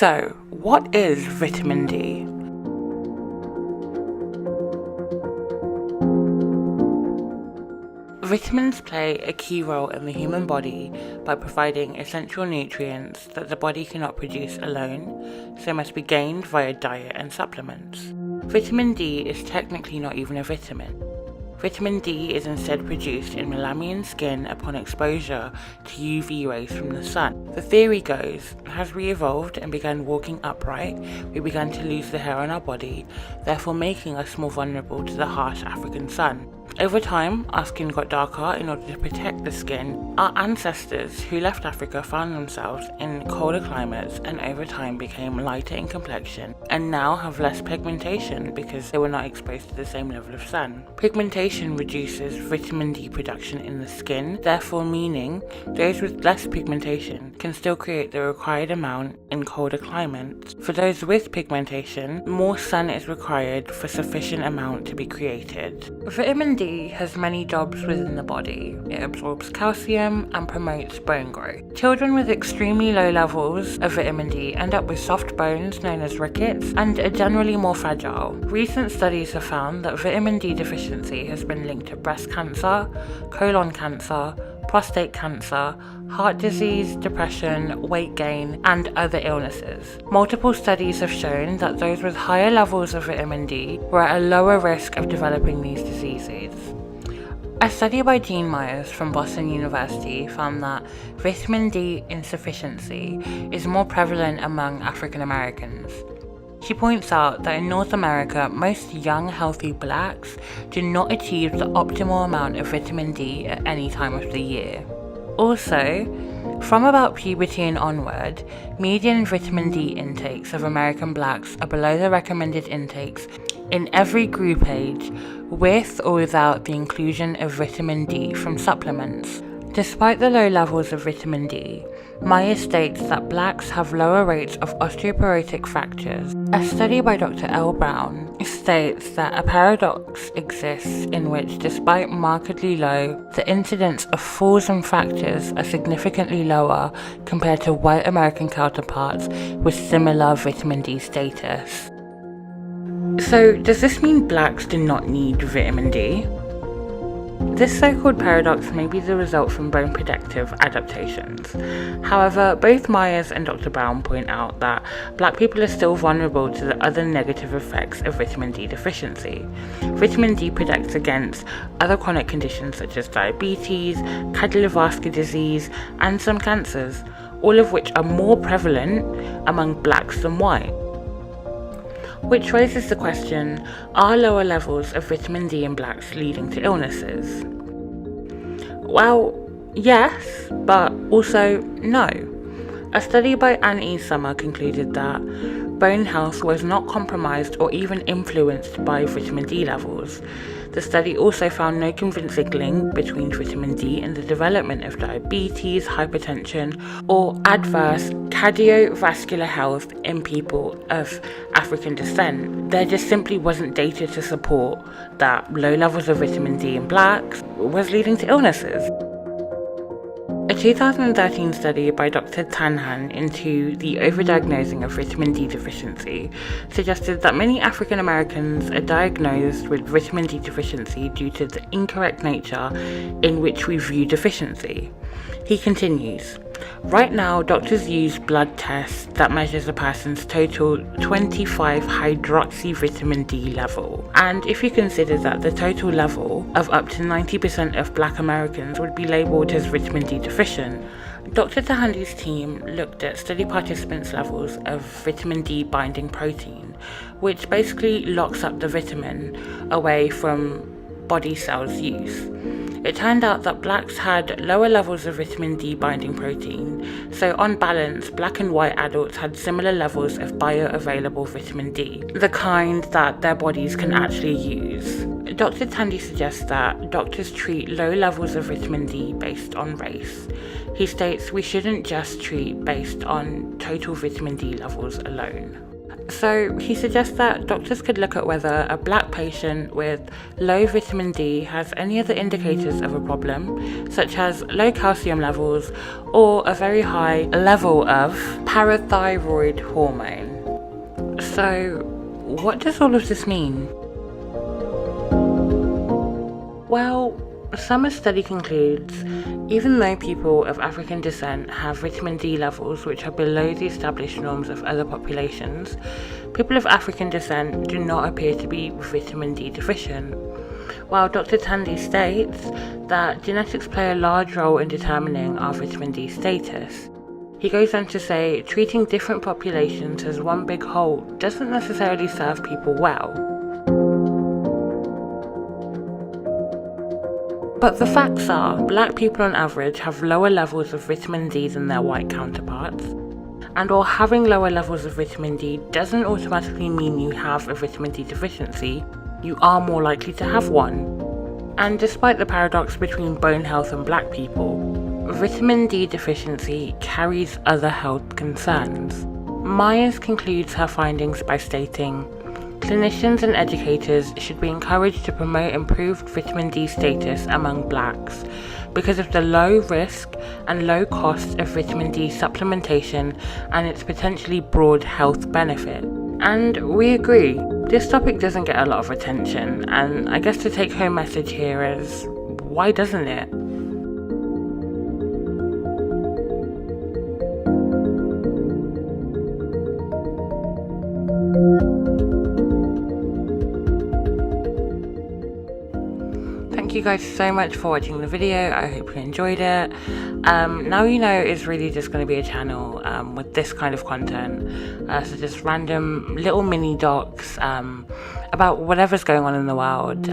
So, what is vitamin D? Vitamins play a key role in the human body by providing essential nutrients that the body cannot produce alone, so must be gained via diet and supplements. Vitamin D is technically not even a vitamin. Vitamin D is instead produced in mammalian skin upon exposure to UV rays from the sun. The theory goes, as we evolved and began walking upright, we began to lose the hair on our body, therefore making us more vulnerable to the harsh African sun. Over time, our skin got darker in order to protect the skin. Our ancestors who left Africa found themselves in colder climates and over time became lighter in complexion and now have less pigmentation because they were not exposed to the same level of sun. Pigmentation reduces vitamin D production in the skin, therefore meaning those with less pigmentation can still create the required amount in colder climates. For those with pigmentation, more sun is required for sufficient amount to be created. Vitamin D has many jobs within the body. It absorbs calcium and promotes bone growth. Children with extremely low levels of vitamin D end up with soft bones known as rickets and are generally more fragile. Recent studies have found that vitamin D deficiency has been linked to breast cancer, colon cancer, prostate cancer, heart disease, depression, weight gain, and other illnesses. Multiple studies have shown that those with higher levels of vitamin D were at a lower risk of developing these diseases. A study by Jean Myers from Boston University found that vitamin D insufficiency is more prevalent among African Americans. She points out that in North America, most young, healthy blacks do not achieve the optimal amount of vitamin D at any time of the year. Also, from about puberty and onward, median vitamin D intakes of American blacks are below the recommended intakes in every group age, with or without the inclusion of vitamin D from supplements. Despite the low levels of vitamin D, Myers states that blacks have lower rates of osteoporotic fractures. A study by Dr. L. Brown states that a paradox exists in which, despite markedly low, the incidence of falls and fractures are significantly lower compared to white American counterparts with similar vitamin D status. So, does this mean blacks do not need vitamin D? This so-called paradox may be the result from bone protective adaptations. However, both Myers and Dr. Brown point out that black people are still vulnerable to the other negative effects of vitamin D deficiency. Vitamin D protects against other chronic conditions such as diabetes, cardiovascular disease, and some cancers, all of which are more prevalent among blacks than white. Which raises the question, are lower levels of vitamin D in blacks leading to illnesses? Well, yes, but also no. A study by Anne E. Summer concluded that bone health was not compromised or even influenced by vitamin D levels. The study also found no convincing link between vitamin D and the development of diabetes, hypertension, or adverse cardiovascular health in people of African descent. There just simply wasn't data to support that low levels of vitamin D in blacks was leading to illnesses. A 2013 study by Dr. Tanhan into the overdiagnosing of vitamin D deficiency suggested that many African Americans are diagnosed with vitamin D deficiency due to the incorrect nature in which we view deficiency. He continues, right now doctors use blood tests that measures a person's total 25-hydroxy vitamin D level. And if you consider that the total level of up to 90% of black Americans would be labelled as vitamin D deficient, Dr. Tahandi's team looked at study participants' levels of vitamin D binding protein, which basically locks up the vitamin away from body cells' use. It turned out that blacks had lower levels of vitamin D binding protein, so on balance, black and white adults had similar levels of bioavailable vitamin D, the kind that their bodies can actually use. Dr. Tandy suggests that doctors treat low levels of vitamin D based on race. He states we shouldn't just treat based on total vitamin D levels alone. So he suggests that doctors could look at whether a black patient with low vitamin D has any other indicators of a problem, such as low calcium levels or a very high level of parathyroid hormone. So what does all of this mean? Well, some study concludes even though people of African descent have vitamin D levels which are below the established norms of other populations, people of African descent do not appear to be vitamin D deficient. While Dr. Tandy states that genetics play a large role in determining our vitamin D status. He goes on to say treating different populations as one big whole doesn't necessarily serve people well. But the facts are, black people on average have lower levels of vitamin D than their white counterparts. And while having lower levels of vitamin D doesn't automatically mean you have a vitamin D deficiency, you are more likely to have one. And despite the paradox between bone health and black people, vitamin D deficiency carries other health concerns. Myers concludes her findings by stating, clinicians and educators should be encouraged to promote improved vitamin D status among blacks because of the low risk and low cost of vitamin D supplementation and its potentially broad health benefit. And we agree, this topic doesn't get a lot of attention, and I guess the take-home message here is, why doesn't it? Thank you guys so much for watching the video. I hope you enjoyed it. Now you know it's really just going to be a channel with this kind of content, so just random little mini docs about whatever's going on in the world.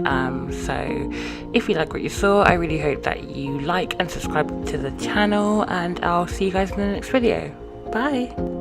So if you like what you saw, I really hope that you like and subscribe to the channel, and I'll see you guys in the next video. Bye.